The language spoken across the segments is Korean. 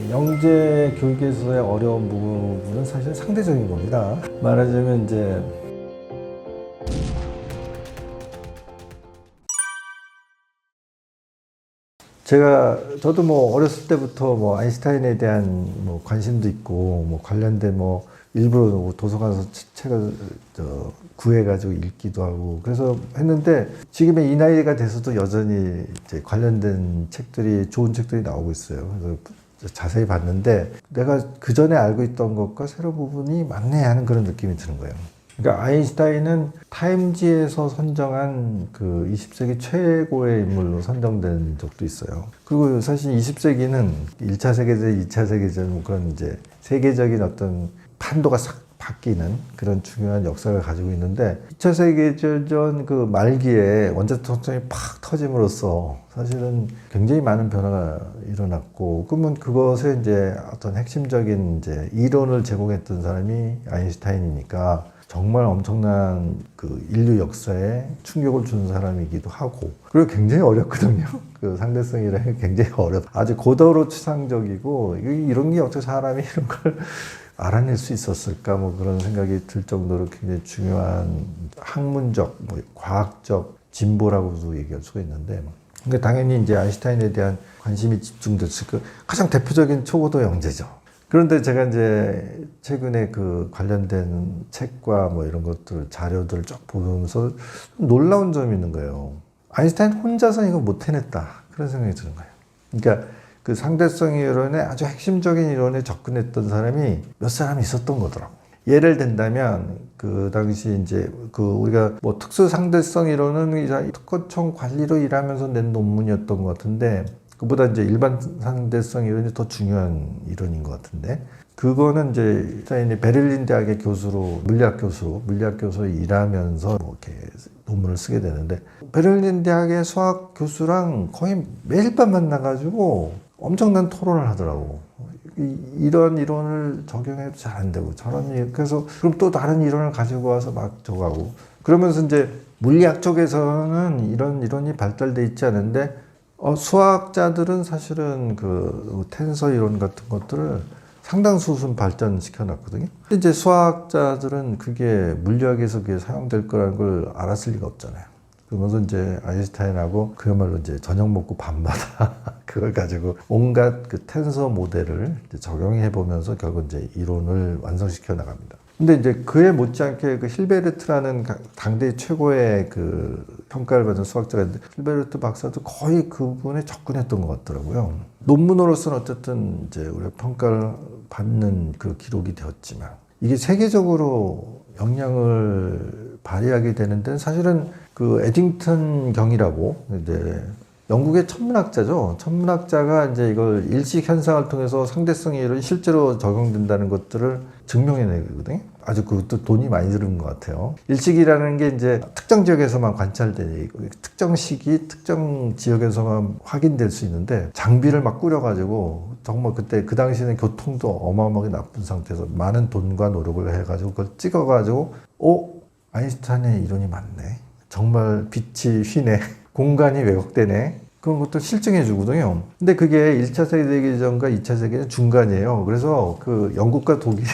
영재 교육에서의 어려운 부분은 사실 상대적인 겁니다. 말하자면 이제 저도 뭐 어렸을 때부터 뭐 아인슈타인에 대한 뭐 관심도 있고 뭐 관련된 뭐 일부러 도서관에서 책을 구해가지고 읽기도 하고 그래서 했는데 지금의 이 나이가 돼서도 여전히 이제 관련된 책들이 좋은 책들이 나오고 있어요. 그래서 자세히 봤는데 내가 그 전에 알고 있던 것과 새로운 부분이 맞네 하는 그런 느낌이 드는 거예요. 그러니까 아인슈타인은 타임지에서 선정한 그 20세기 최고의 인물로 선정된 적도 있어요. 그리고 사실 20세기는 1차 세계대전, 2차 세계전 뭐 그런 이제 세계적인 어떤 판도가 싹 바뀌는 그런 중요한 역사를 가지고 있는데 2차 세계대전 그 말기에 원자통전이 팍 터짐으로써 사실은 굉장히 많은 변화가 일어났고 그러면 그것에 이제 어떤 핵심적인 이제 이론을 제공했던 사람이 아인슈타인이니까 정말 엄청난 그 인류 역사에 충격을 준 사람이기도 하고 그리고 굉장히 어렵거든요. 그 상대성이라는 게 굉장히 아주 고도로 추상적이고 이런 게 어떻게 사람이 이런 걸 알아낼 수 있었을까 뭐 그런 생각이 들 정도로 굉장히 중요한 학문적, 뭐 과학적 진보라고도 얘기할 수가 있는데 그러니까 당연히 이제 아인슈타인에 대한 관심이 집중됐을 그 가장 대표적인 초고도 영재죠. 그런데 제가 이제 최근에 그 관련된 책과 뭐 이런 것들 자료들을 쫙 보면서 놀라운 점이 있는 거예요. 아인슈타인 혼자서 이거 못 해냈다 그런 생각이 드는 거예요. 그러니까 그 상대성 이론의 아주 핵심적인 이론에 접근했던 사람이 몇 사람이 있었던 거더라고. 예를 든다면 그 당시 이제 그 우리가 뭐 특수 상대성 이론은 특허청 관리로 일하면서 낸 논문이었던 것 같은데 그보다 이제 일반 상대성 이론이 더 중요한 이론인 것 같은데 그거는 이제 아인슈타인이 베를린 대학의 교수로 물리학 교수로 일하면서 뭐 이렇게 논문을 쓰게 되는데 베를린 대학의 수학 교수랑 거의 매일 밤 만나가지고 엄청난 토론을 하더라고. 이런 이론을 적용해도 잘 안 되고 그래서 그럼 또 다른 이론을 가지고 와서 막 적하고 그러면서 이제 물리학 쪽에서는 이런 이론이 발달돼 있지 않은데 수학자들은 사실은 그 텐서 이론 같은 것들을 상당수는 발전시켜 놨거든요. 근데 이제 수학자들은 그게 물리학에서 그게 사용될 거라는 걸 알았을 리가 없잖아요. 그러면서 이제 아인슈타인하고 그야말로 이제 저녁 먹고 밤마다 그걸 가지고 온갖 그 텐서 모델을 적용해 보면서 결국 이제 이론을 완성시켜 나갑니다. 근데 이제 그에 못지않게 그 힐베르트라는 당대 최고의 그 평가를 받은 수학자가 있는데 힐베르트 박사도 거의 그분에 접근했던 것 같더라고요. 논문으로서는 어쨌든 이제 우리가 평가를 받는 그 기록이 되었지만 이게 세계적으로 영향을 발휘하게 되는 데는 사실은 그 에딩턴 경이라고 이제 영국의 천문학자죠. 천문학자가 이제 이걸 일식 현상을 통해서 상대성 이론이 실제로 적용된다는 것들을 증명해내거든요. 아주 그것도 돈이 많이 드는 것 같아요. 일식이라는 게 이제 특정 지역에서만 관찰되고 특정 시기, 특정 지역에서만 확인될 수 있는데 장비를 막 꾸려가지고 정말 그때 그 당시에는 교통도 어마어마하게 나쁜 상태에서 많은 돈과 노력을 해가지고 그걸 찍어가지고 아인슈타인의 이론이 맞네. 정말 빛이 휘네. 공간이 왜곡되네. 그런 것도 실증해 주거든요. 근데 그게 1차 세계대전과 2차 세계대전 중간이에요. 그래서 그 영국과 독일이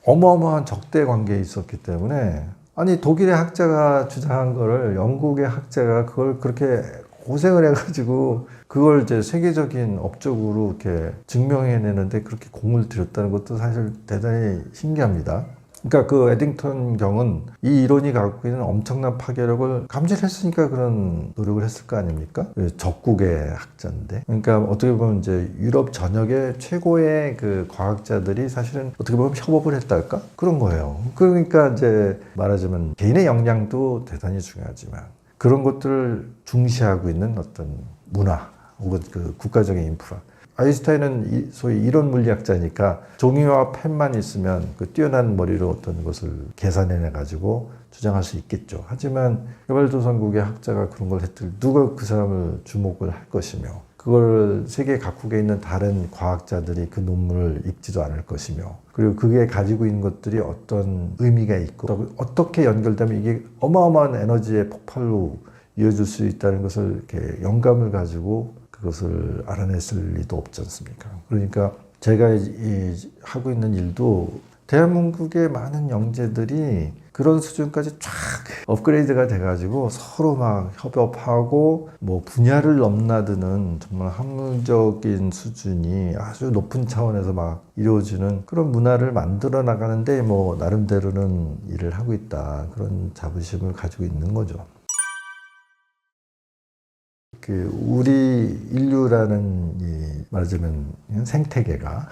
어마어마한 적대 관계에 있었기 때문에 아니 독일의 학자가 주장한 거를 영국의 학자가 그걸 그렇게 고생을 해가지고 그걸 이제 세계적인 업적으로 이렇게 증명해내는데 그렇게 공을 들였다는 것도 사실 대단히 신기합니다. 그러니까 그 에딩턴 경은 이 이론이 갖고 있는 엄청난 파괴력을 감지했으니까 그런 노력을 했을 거 아닙니까? 적국의 학자인데. 그러니까 어떻게 보면 이제 유럽 전역의 최고의 그 과학자들이 사실은 어떻게 보면 협업을 했달까? 그런 거예요. 그러니까 이제 말하자면 개인의 역량도 대단히 중요하지만 그런 것들을 중시하고 있는 어떤 문화 혹은 그 국가적인 인프라. 아인슈타인은 소위 이론 물리학자니까 종이와 펜만 있으면 그 뛰어난 머리로 어떤 것을 계산해내 가지고 주장할 수 있겠죠. 하지만 개발도상국의 학자가 그런 걸 했더니 누가 그 사람을 주목을 할 것이며 그걸 세계 각국에 있는 다른 과학자들이 그 논문을 읽지도 않을 것이며 그리고 그게 가지고 있는 것들이 어떤 의미가 있고 어떻게 연결되면 이게 어마어마한 에너지의 폭발로 이어질 수 있다는 것을 이렇게 영감을 가지고 그것을 알아냈을 리도 없지 않습니까? 그러니까 제가 하고 있는 일도 대한민국의 많은 영재들이 그런 수준까지 쫙 업그레이드가 돼가지고 서로 막 협업하고 뭐 분야를 넘나드는 정말 학문적인 수준이 아주 높은 차원에서 막 이루어지는 그런 문화를 만들어 나가는데 뭐 나름대로는 일을 하고 있다. 그런 자부심을 가지고 있는 거죠. 우리 인류라는 말하자면 생태계가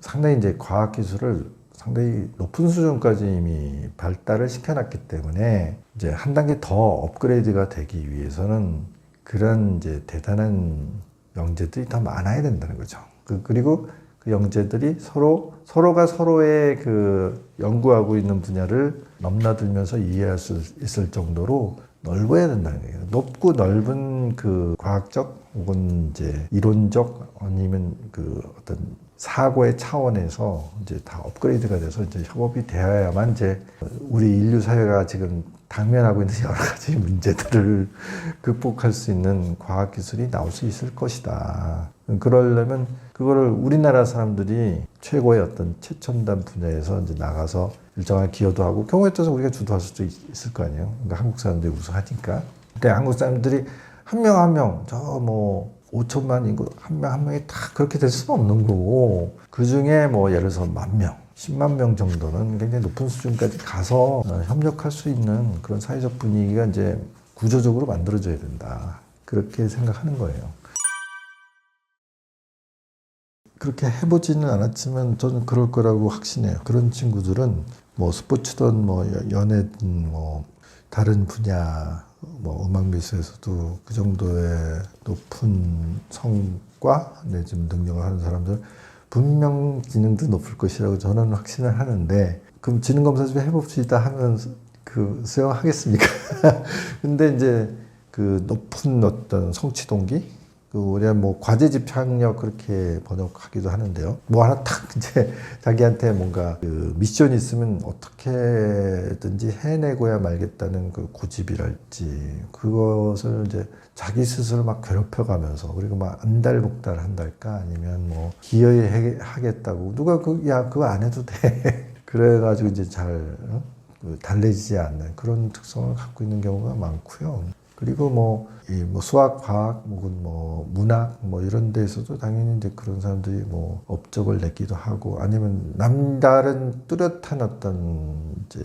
상당히 이제 과학 기술을 상당히 높은 수준까지 이미 발달을 시켜놨기 때문에 이제 한 단계 더 업그레이드가 되기 위해서는 그런 이제 대단한 영재들이 더 많아야 된다는 거죠. 그리고 그 영재들이 서로가 서로의 그 연구하고 있는 분야를 넘나들면서 이해할 수 있을 정도로 넓어야 된다는 거예요. 높고 넓은 그 과학적 혹은 이제 이론적 아니면 그 어떤 사고의 차원에서 이제 다 업그레이드가 돼서 이제 협업이 되어야만 이제 우리 인류 사회가 지금 당면하고 있는 여러 가지 문제들을 극복할 수 있는 과학 기술이 나올 수 있을 것이다. 그러려면 그거를 우리나라 사람들이 최고의 어떤 최첨단 분야에서 이제 나가서 일정한 기여도 하고 경우에 따라서 우리가 주도할 수도 있을 거 아니에요. 그러니까 한국 사람들이 우수하니까. 근데 한국 사람들이 한 명 한 명 저 뭐 5천만 인구 한 명 한 명이 다 그렇게 될 수는 없는 거고 그 중에 뭐 예를 들어서 10,000명, 10만 명 정도는 굉장히 높은 수준까지 가서 협력할 수 있는 그런 사회적 분위기가 이제 구조적으로 만들어져야 된다. 그렇게 생각하는 거예요. 그렇게 해보지는 않았지만 저는 그럴 거라고 확신해요. 그런 친구들은 뭐 스포츠든 뭐 연애든 뭐 다른 분야 뭐 음악 미술에서도 그 정도의 높은 성과 내지는 능력을 하는 사람들 분명 지능도 높을 것이라고 저는 확신을 하는데 그럼 지능검사 좀 해봅시다 하면 그 수용하겠습니까? 근데 이제 그 높은 어떤 성취 동기 우리가 뭐 과제 집착력 그렇게 번역하기도 하는데요. 뭐 하나 딱 이제 자기한테 뭔가 그 미션이 있으면 어떻게든지 해내고야 말겠다는 그 고집이랄지 그것을 이제 자기 스스로 막 괴롭혀가면서 그리고 막 안달복달 한달까 아니면 뭐 기여해 하겠다고 누가 그거 안 해도 돼. 그래가지고 이제 잘 달래지지 않는 그런 특성을 갖고 있는 경우가 많고요. 그리고 뭐 수학, 과학, 혹은 뭐 문학, 뭐 이런 데서도 당연히 이제 그런 사람들이 뭐 업적을 내기도 하고 아니면 남다른 뚜렷한 어떤 이제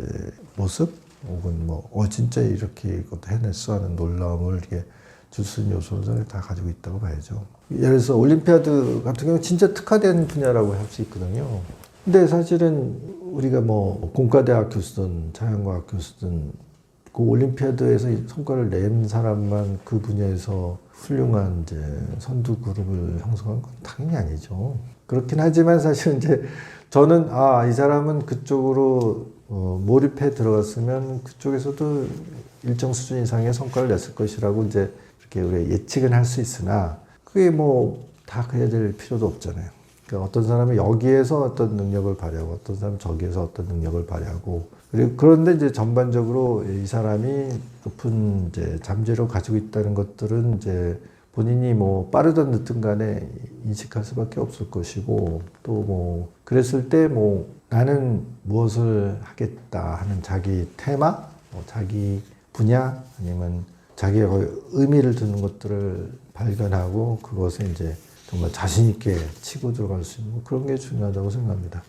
모습, 혹은 뭐 진짜 이렇게 이것도 해냈어 하는 놀라움을 이렇게 줄 수 있는 요소를 다 가지고 있다고 봐야죠. 예를 들어서 올림피아드 같은 경우는 진짜 특화된 분야라고 할 수 있거든요. 근데 사실은 우리가 뭐 공과대학 교수든 자연과학 교수든 그 올림피아드에서 성과를 낸 사람만 그 분야에서 훌륭한 이제 선두 그룹을 형성한 건 당연히 아니죠. 그렇긴 하지만 사실은 이제 저는 이 사람은 그쪽으로 몰입해 들어갔으면 그쪽에서도 일정 수준 이상의 성과를 냈을 것이라고 이제 이렇게 우리가 예측은 할 수 있으나 그게 뭐 다 그래야 될 필요도 없잖아요. 그러니까 어떤 사람은 여기에서 어떤 능력을 발휘하고 어떤 사람은 저기에서 어떤 능력을 발휘하고 그리고 그런데 이제 전반적으로 이 사람이 높은 이제 잠재력을 가지고 있다는 것들은 이제 본인이 뭐 빠르든 늦든 간에 인식할 수밖에 없을 것이고 또 뭐 그랬을 때 뭐 나는 무엇을 하겠다 하는 자기 테마, 자기 분야 아니면 자기가 의미를 두는 것들을 발견하고 그것에 이제 정말 자신 있게 치고 들어갈 수 있는 그런 게 중요하다고 생각합니다.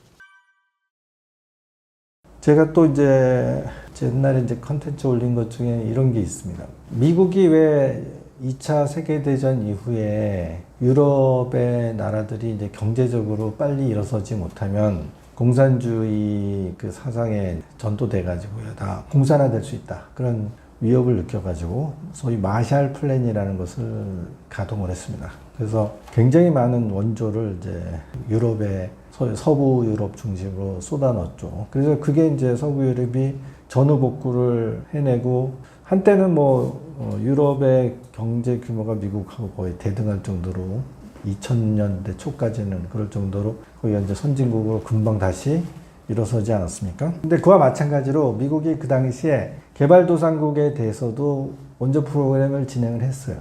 제가 또 이제 옛날에 이제 컨텐츠 올린 것 중에 이런 게 있습니다. 미국이 왜 2차 세계대전 이후에 유럽의 나라들이 이제 경제적으로 빨리 일어서지 못하면 공산주의 그 사상에 전도돼가지고요. 다 공산화될 수 있다. 그런 위협을 느껴가지고 소위 마샬 플랜이라는 것을 가동을 했습니다. 그래서 굉장히 많은 원조를 이제 유럽의 서부 유럽 중심으로 쏟아넣었죠. 그래서 그게 이제 서부 유럽이 전후 복구를 해내고 한때는 뭐 유럽의 경제 규모가 미국하고 거의 대등할 정도로 2000년대 초까지는 그럴 정도로 거기가 이제 선진국으로 금방 다시 일어서지 않았습니까? 근데 그와 마찬가지로 미국이 그 당시에 개발도상국에 대해서도 원조 프로그램을 진행을 했어요.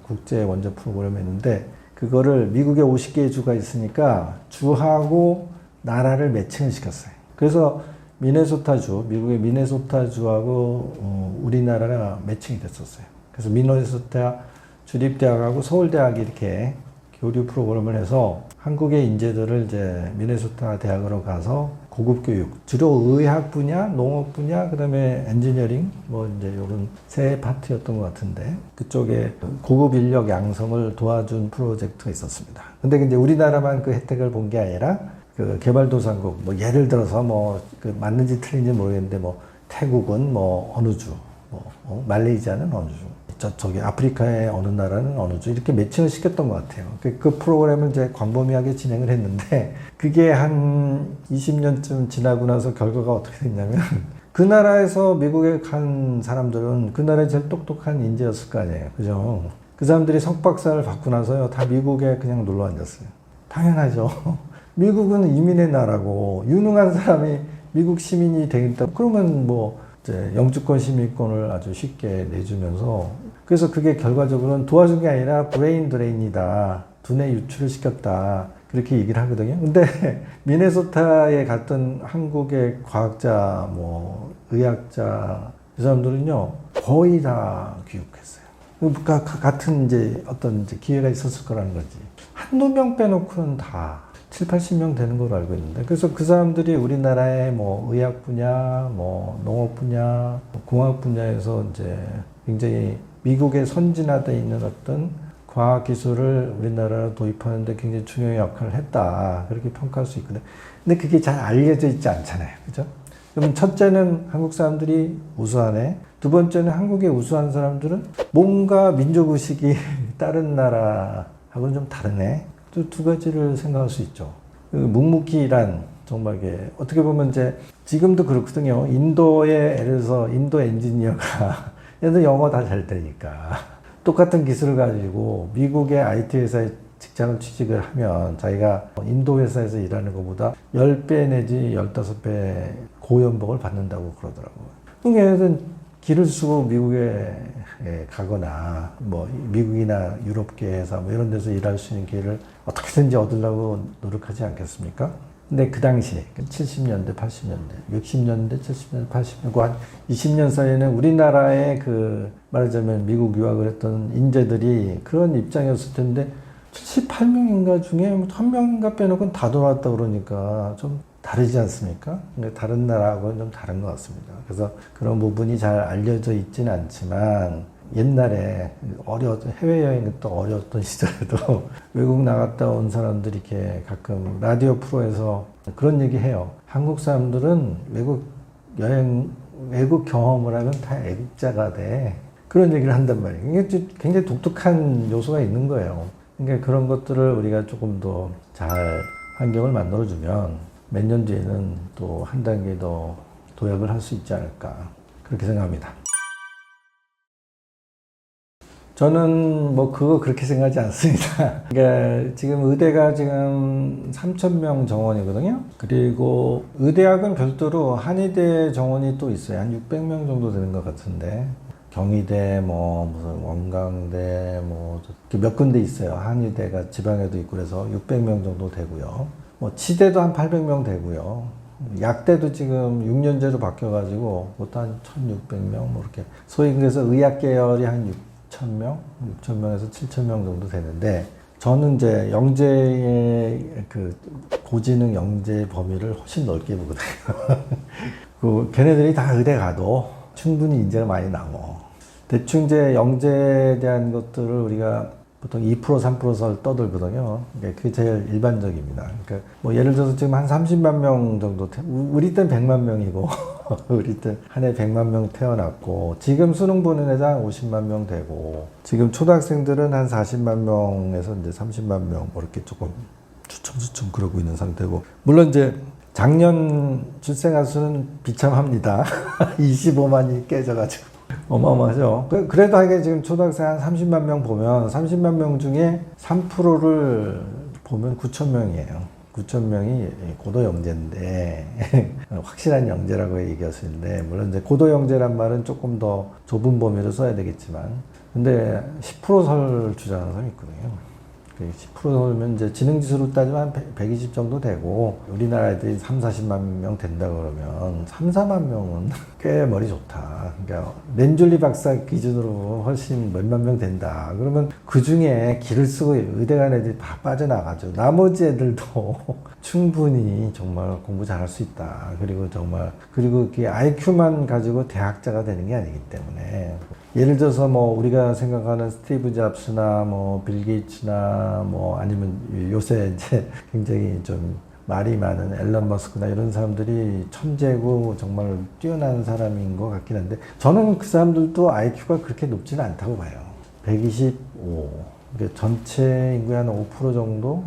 국제 원조 프로그램을 했는데 그거를 미국에 50개의 주가 있으니까 주하고 나라를 매칭을 시켰어요. 그래서 미네소타주, 미국의 미네소타주하고 우리나라가 매칭이 됐었어요. 그래서 미네소타 주립대학하고 서울대학이 이렇게 교류 프로그램을 해서 한국의 인재들을 이제 미네소타 대학으로 가서 고급 교육, 주로 의학 분야, 농업 분야, 그다음에 엔지니어링, 뭐 이제 이런 세 파트였던 것 같은데 그쪽에 고급 인력 양성을 도와준 프로젝트가 있었습니다. 근데 이제 우리나라만 그 혜택을 본 게 아니라 그 개발도상국, 뭐 예를 들어서 뭐 그 맞는지 틀린지 모르겠는데 뭐 태국은 뭐 어느 주, 말레이시아는 어느 주, 저기 아프리카의 어느 나라는 어느 주 이렇게 매칭을 시켰던 것 같아요. 그 프로그램을 이제 광범위하게 진행을 했는데 그게 한 20년쯤 지나고 나서 결과가 어떻게 됐냐면 그 나라에서 미국에 간 사람들은 그 나라에 제일 똑똑한 인재였을 거 아니에요. 그죠? 그 사람들이 석박사를 받고 나서요 다 미국에 그냥 놀러 앉았어요. 당연하죠. 미국은 이민의 나라고 유능한 사람이 미국 시민이 되겠다. 그러면 뭐 이제 영주권 시민권을 아주 쉽게 내주면서 그래서 그게 결과적으로는 도와준 게 아니라 브레인 드레인이다. 두뇌 유출을 시켰다. 그렇게 얘기를 하거든요. 근데 미네소타에 갔던 한국의 과학자, 뭐 의학자 이 사람들은요 거의 다 귀국했어요. 그러니까 같은 이제 어떤 이제 기회가 있었을 거라는 거지. 한두 명 빼놓고는 다 7, 80명 되는 걸로 알고 있는데 그래서 그 사람들이 우리나라의 뭐 의학 분야, 뭐 농업 분야, 공학 분야에서 이제 굉장히 미국에 선진화되어 있는 어떤 과학 기술을 우리나라로 도입하는데 굉장히 중요한 역할을 했다. 그렇게 평가할 수 있거든요. 근데 그게 잘 알려져 있지 않잖아요. 그죠? 그러면 첫째는 한국 사람들이 우수하네. 두 번째는 한국에 우수한 사람들은 뭔가 민족의식이 다른 나라하고는 좀 다르네. 또 두 가지를 생각할 수 있죠. 묵묵히란 정말 이게 어떻게 보면 이제 지금도 그렇거든요. 인도에 예를 들어서 인도 엔지니어가 얘들 영어 다 잘 되니까 똑같은 기술을 가지고 미국의 IT 회사에 직장을 취직을 하면 자기가 인도 회사에서 일하는 것보다 10배 내지 15배 고연봉을 받는다고 그러더라고요. 그러니까 얘들은 길을 쓰고 미국에 가거나 뭐 미국이나 유럽계 회사 뭐 이런 데서 일할 수 있는 기회를 어떻게든지 얻으려고 노력하지 않겠습니까? 근데 그 당시 70년대, 80년대, 60년대, 70년대, 80년대, 한 20년 사이에는 우리나라의 그 말하자면 미국 유학을 했던 인재들이 그런 입장이었을 텐데 78명인가 중에 한 명인가 빼놓고는 다 돌아왔다 그러니까 좀 다르지 않습니까? 근데 다른 나라하고는 좀 다른 것 같습니다. 그래서 그런 부분이 잘 알려져 있지는 않지만 옛날에 해외여행도 어려웠던 시절에도 외국 나갔다 온 사람들이 이렇게 가끔 라디오 프로에서 그런 얘기 해요. 한국 사람들은 외국 경험을 하면 다 애국자가 돼. 그런 얘기를 한단 말이에요. 이게 굉장히 독특한 요소가 있는 거예요. 그러니까 그런 것들을 우리가 조금 더 잘 환경을 만들어주면 몇 년 뒤에는 또 한 단계 더 도약을 할 수 있지 않을까. 그렇게 생각합니다. 저는 뭐 그거 그렇게 생각하지 않습니다. 그러니까 지금 의대가 지금 3,000명 정원이거든요. 그리고 의대학은 별도로 한의대 정원이 또 있어요. 한 600명 정도 되는 것 같은데. 경희대, 뭐 무슨 원광대, 뭐 몇 군데 있어요. 한의대가 지방에도 있고 그래서 600명 정도 되고요. 뭐 치대도 한 800명 되고요. 약대도 지금 6년제로 바뀌어가지고 그것도 한 1,600명 뭐 이렇게 소위 그래서 의학 계열이 한 6,000명에서 7,000명 정도 되는데 저는 이제 영재의 그 고지능 영재 범위를 훨씬 넓게 보거든요. 그 걔네들이 다 의대 가도 충분히 인재가 많이 남어. 대충 이제 영재에 대한 것들을 우리가 보통 2% 3%를 떠들거든요. 그게 제일 일반적입니다. 그러니까 뭐 예를 들어서 지금 한 30만 명 정도, 우리 때는 100만 명이고, 우리 때 한 해 100만 명 태어났고, 지금 수능 보는 애들 한 50만 명 되고, 지금 초등학생들은 한 40만 명에서 이제 30만 명, 뭐 이렇게 조금 주춤주춤 그러고 있는 상태고, 물론 이제 작년 출생아 수는 비참합니다. 25만이 깨져가지고. 어마어마하죠. 그래도 하게 지금 초등학생 한 30만 명 보면 30만 명 중에 3%를 보면 9,000명이에요. 9,000명이 고도 영재인데 확실한 영재라고 얘기할 수 있는데 물론 이제 고도 영재란 말은 조금 더 좁은 범위로 써야 되겠지만 근데 10%설 주장하는 사람이 있거든요. 10%면 이제 지능지수로 따지면 한 120 정도 되고, 우리나라 애들이 3, 40만 명 된다 그러면 3, 4만 명은 꽤 머리 좋다. 그러니까 렌줄리 박사 기준으로 훨씬 몇만 명 된다. 그러면 그 중에 기를 쓰고 의대 간 애들이 다 빠져나가죠. 나머지 애들도 충분히 정말 공부 잘할 수 있다. 그리고 그게 IQ만 가지고 대학자가 되는 게 아니기 때문에. 예를 들어서 뭐 우리가 생각하는 스티브 잡스나 뭐 빌 게이츠나 뭐 아니면 요새 이제 굉장히 좀 말이 많은 앨런 머스크나 이런 사람들이 천재고 정말 뛰어난 사람인 것 같긴 한데, 저는 그 사람들도 IQ가 그렇게 높지는 않다고 봐요. 125. 전체 인구의 한 5% 정도?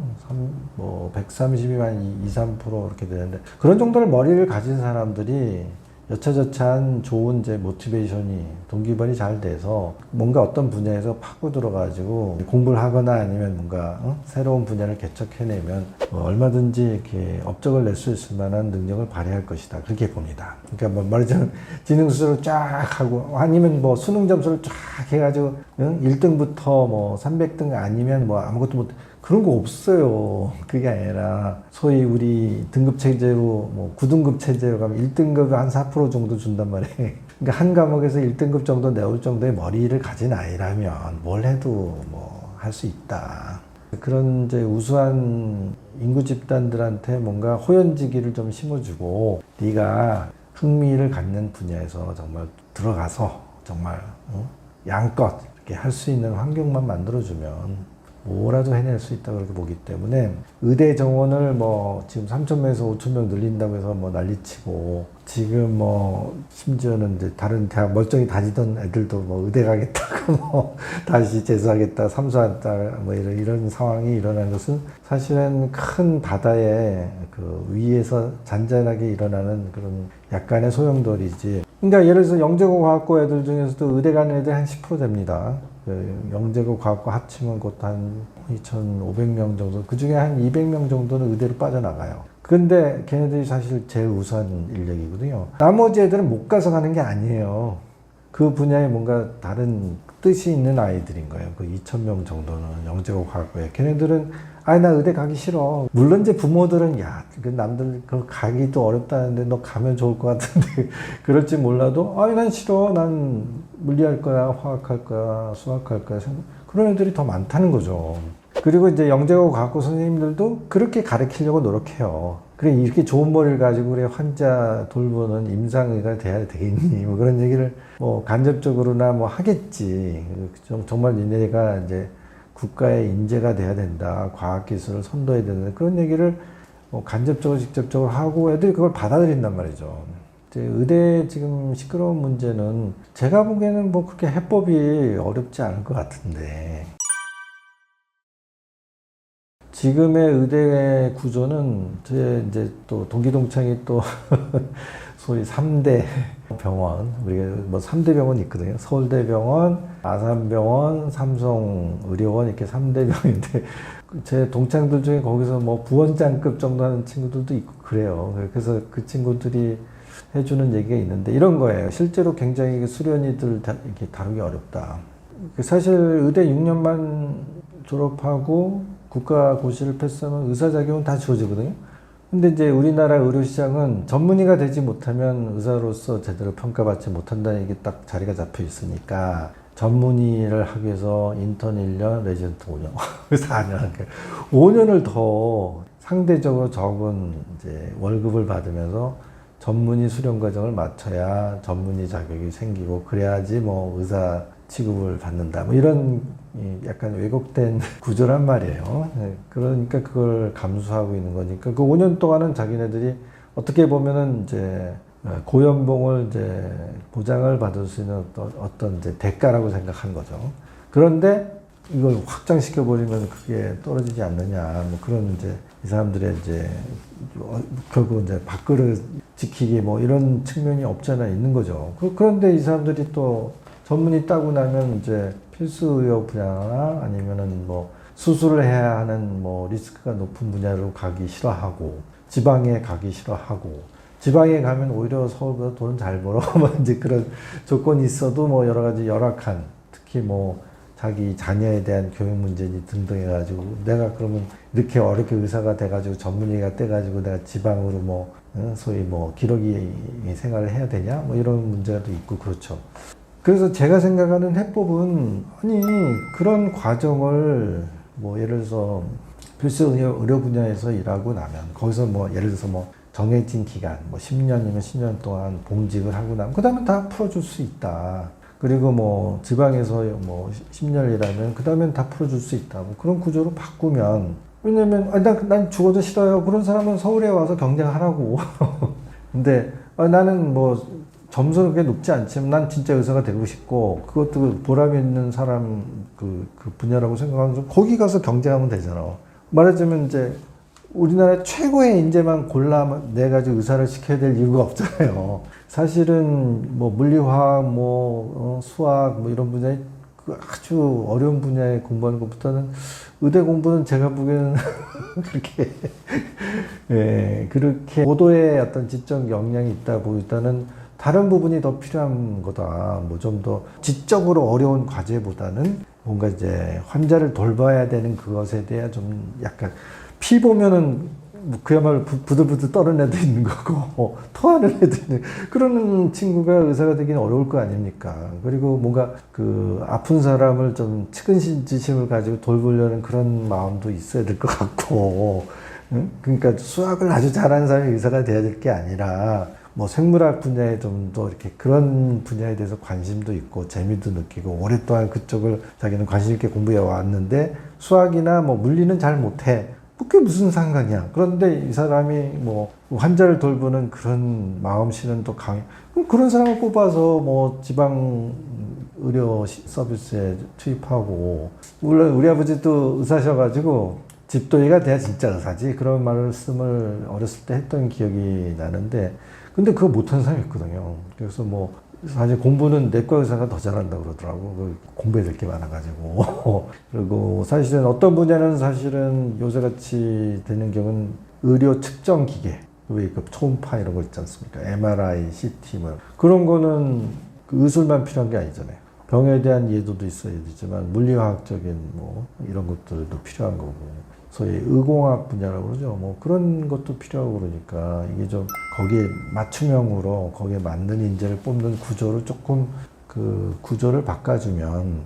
130이면 한 2, 3% 이렇게 되는데, 그런 정도의 머리를 가진 사람들이 여차저차한 좋은 이제 모티베이션이, 동기부여이 잘 돼서 뭔가 어떤 분야에서 파고 들어가지고 공부를 하거나 아니면 뭔가 새로운 분야를 개척해내면 얼마든지 이렇게 업적을 낼 수 있을 만한 능력을 발휘할 것이다. 그렇게 봅니다. 그러니까 뭐 말하자면 지능수를 쫙 하고 아니면 뭐 수능 점수를 쫙 해가지고 1등부터 뭐 300등 아니면 뭐 아무것도 못, 그런 거 없어요. 그게 아니라 소위 우리 등급 체제로 뭐 9등급 체제로 가면 1등급 한 4% 정도 준단 말이에요. 그러니까 한 과목에서 1등급 정도 내올 정도의 머리를 가진 아이라면 뭘 해도 뭐 할 수 있다. 그런 이제 우수한 인구 집단들한테 뭔가 호연지기를 좀 심어주고, 네가 흥미를 갖는 분야에서 정말 들어가서 정말 양껏 이렇게 할 수 있는 환경만 만들어주면 뭐라도 해낼 수 있다 그렇게 보기 때문에, 의대 정원을 뭐 지금 3,000명에서 5,000명 늘린다고 해서 뭐 난리치고, 지금 뭐 심지어는 이제 다른 대학 멀쩡히 다니던 애들도 뭐 의대 가겠다고 뭐 다시 재수하겠다, 삼수하겠다 뭐 이런 상황이 일어난 것은 사실은 큰 바다의 그 위에서 잔잔하게 일어나는 그런 약간의 소용돌이지. 그러니까 예를 들어서 영재고과학고 애들 중에서도 의대 가는 애들 한 10% 됩니다. 영재고 과학고 합치면 곧 한 2,500명 정도, 그 중에 한 200명 정도는 의대로 빠져나가요. 근데 걔네들이 사실 제일 우수한 인력이거든요. 나머지 애들은 못 가서 가는 게 아니에요. 그 분야에 뭔가 다른 뜻이 있는 아이들인 거예요. 그 2,000명 정도는 영재고 과학고에. 걔네들은 아니 나 의대 가기 싫어. 물론 이제 부모들은 야, 그 남들 그 가기도 어렵다는데 너 가면 좋을 것 같은데 그럴지 몰라도 아니 난 싫어. 난 물리할 거야, 화학할 거야, 수학할 거야. 그런 애들이 더 많다는 거죠. 그리고 이제 영재고 과학고 선생님들도 그렇게 가르치려고 노력해요. 그래 이렇게 좋은 머리를 가지고 그래 환자 돌보는 임상의가 돼야 되겠니? 뭐 그런 얘기를 뭐 간접적으로나 뭐 하겠지. 정말 니네가 이제 국가의 인재가 돼야 된다. 과학기술을 선도해야 된다. 그런 얘기를 뭐 간접적으로 직접적으로 하고 애들이 그걸 받아들인단 말이죠. 의대 지금 시끄러운 문제는 제가 보기에는 뭐 그렇게 해법이 어렵지 않을 것 같은데, 지금의 의대 구조는 제 이제 또 동기동창이 또 소위 3대 병원, 우리가 뭐 3대 병원 있거든요. 서울대병원, 아산병원, 삼성의료원 이렇게 3대 병인데, 제 동창들 중에 거기서 뭐 부원장급 정도 하는 친구들도 있고 그래요. 그래서 그 친구들이 해주는 얘기가 있는데 이런 거예요. 실제로 굉장히 수련이들 이렇게 다루기 어렵다. 사실 의대 6년만 졸업하고 국가고시를 패스하면 의사자격은 다 주어지거든요. 근데 이제 우리나라 의료시장은 전문의가 되지 못하면 의사로서 제대로 평가받지 못한다는 얘기 딱 자리가 잡혀 있으니까, 전문의를 하기 위해서 인턴 1년, 레지던트 5년, 4년, 5년을 더 상대적으로 적은 이제 월급을 받으면서 전문의 수련 과정을 마쳐야 전문의 자격이 생기고, 그래야지 뭐 의사 취급을 받는다. 뭐 이런 약간 왜곡된 구조란 말이에요. 그러니까 그걸 감수하고 있는 거니까 그 5년 동안은 자기네들이 어떻게 보면은 이제 고연봉을 이제 보장을 받을 수 있는 어떤 이제 대가라고 생각하는 거죠. 그런데 이걸 확장시켜 버리면 그게 떨어지지 않느냐. 뭐 그런 이제 이 사람들의 이제 결국 이제 밥그릇 지키기 뭐 이런 측면이 없잖아 있는 거죠. 그런데 이 사람들이 또 전문의 따고 나면 이제 필수 의료 분야나 아니면은 뭐 수술을 해야 하는 뭐 리스크가 높은 분야로 가기 싫어하고, 지방에 가기 싫어하고, 지방에 가면 오히려 서울보다 돈은 잘 벌어. 뭐 이제 그런 조건이 있어도 뭐 여러 가지 열악한, 특히 뭐 자기 자녀에 대한 교육 문제니 등등 해가지고 내가 그러면 이렇게 어렵게 의사가 돼가지고 전문의가 돼가지고 내가 지방으로 뭐 소위 뭐 기러기 생활을 해야 되냐 뭐 이런 문제도 있고 그렇죠. 그래서 제가 생각하는 해법은 아니 그런 과정을 뭐 예를 들어서 필수 의료 분야에서 일하고 나면 거기서 뭐 예를 들어서 뭐 정해진 기간 뭐 10년이면 10년 동안 봉직을 하고 나면 그 다음에 다 풀어줄 수 있다. 그리고 뭐 지방에서 뭐 10년 일하면 그 다음엔 다 풀어줄 수 있다. 뭐 그런 구조로 바꾸면 왜냐면 난 죽어도 싫어요. 그런 사람은 서울에 와서 경쟁하라고. 근데 나는 뭐 점수는 그렇게 높지 않지만 난 진짜 의사가 되고 싶고 그것도 보람 있는 사람 그 분야라고 생각하면서 거기 가서 경쟁하면 되잖아. 말하자면 이제 우리나라 최고의 인재만 골라 내가지고 의사를 시켜야 될 이유가 없잖아요. 사실은 뭐 물리화학, 뭐 수학, 뭐 이런 분야에 그 아주 어려운 분야에 공부하는 것보다는 의대 공부는 제가 보기에는 그렇게 예, 그렇게 고도의 어떤 지적 역량이 있다 보다는 다른 부분이 더 필요한 거다. 뭐 좀 더 지적으로 어려운 과제보다는 뭔가 이제 환자를 돌봐야 되는 그것에 대한 좀 약간 피 보면은 뭐 그야말로 부들부들 떠는 애도 있는 거고 토하는 애도 있는 그런 친구가 의사가 되기는 어려울 거 아닙니까? 그리고 뭔가 그 아픈 사람을 좀 측은지심을 가지고 돌보려는 그런 마음도 있어야 될 것 같고 응? 그러니까 수학을 아주 잘하는 사람이 의사가 돼야 될 게 아니라 뭐 생물학 분야에 좀 더 이렇게 그런 분야에 대해서 관심도 있고 재미도 느끼고 오랫동안 그쪽을 자기는 관심 있게 공부해 왔는데 수학이나 뭐 물리는 잘 못해. 그게 무슨 상관이야. 그런데 이 사람이 뭐 환자를 돌보는 그런 마음씨는 또 강해. 그럼 그런 사람을 뽑아서 뭐 지방 의료 서비스에 투입하고 물론 우리 아버지도 의사셔가지고 집도의가 돼야 진짜 의사지 그런 말씀을 어렸을 때 했던 기억이 나는데 근데 그거 못하는 사람이 있거든요. 그래서 뭐 사실 공부는 내과 의사가 더 잘한다고 그러더라고. 공부해야 될 게 많아가지고. 그리고 사실은 어떤 분야는 사실은 요새같이 되는 경우는 의료 측정 기계, 왜 그 초음파 이런 거 있지 않습니까? MRI, CT 뭐 그런 거는 그 의술만 필요한 게 아니잖아요. 병에 대한 이해도도 있어야 되지만 물리화학적인 뭐 이런 것들도 필요한 거고. 소위 의공학 분야라고 그러죠. 뭐 그런 것도 필요하고 그러니까 이게 좀 거기에 맞춤형으로 거기에 맞는 인재를 뽑는 구조를 조금 그 구조를 바꿔주면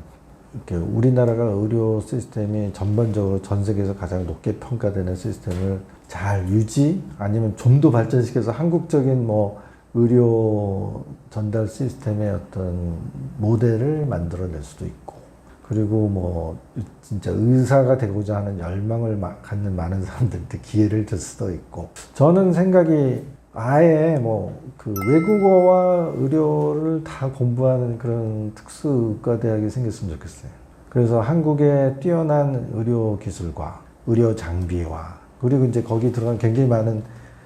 이렇게 우리나라가 의료 시스템이 전반적으로 전 세계에서 가장 높게 평가되는 시스템을 잘 유지 아니면 좀 더 발전시켜서 한국적인 뭐 의료 전달 시스템의 어떤 모델을 만들어낼 수도 있고 그리고 뭐 진짜 의사가 되고자 하는 열망을 갖는 많은 사람들한테 기회를 줄 수도 있고 저는 생각이 아예 뭐 그 외국어와 의료를 다 공부하는 그런 특수의과대학이 생겼으면 좋겠어요. 그래서 한국의 뛰어난 의료 기술과 의료 장비와 그리고 이제 거기 들어간 굉장히 많은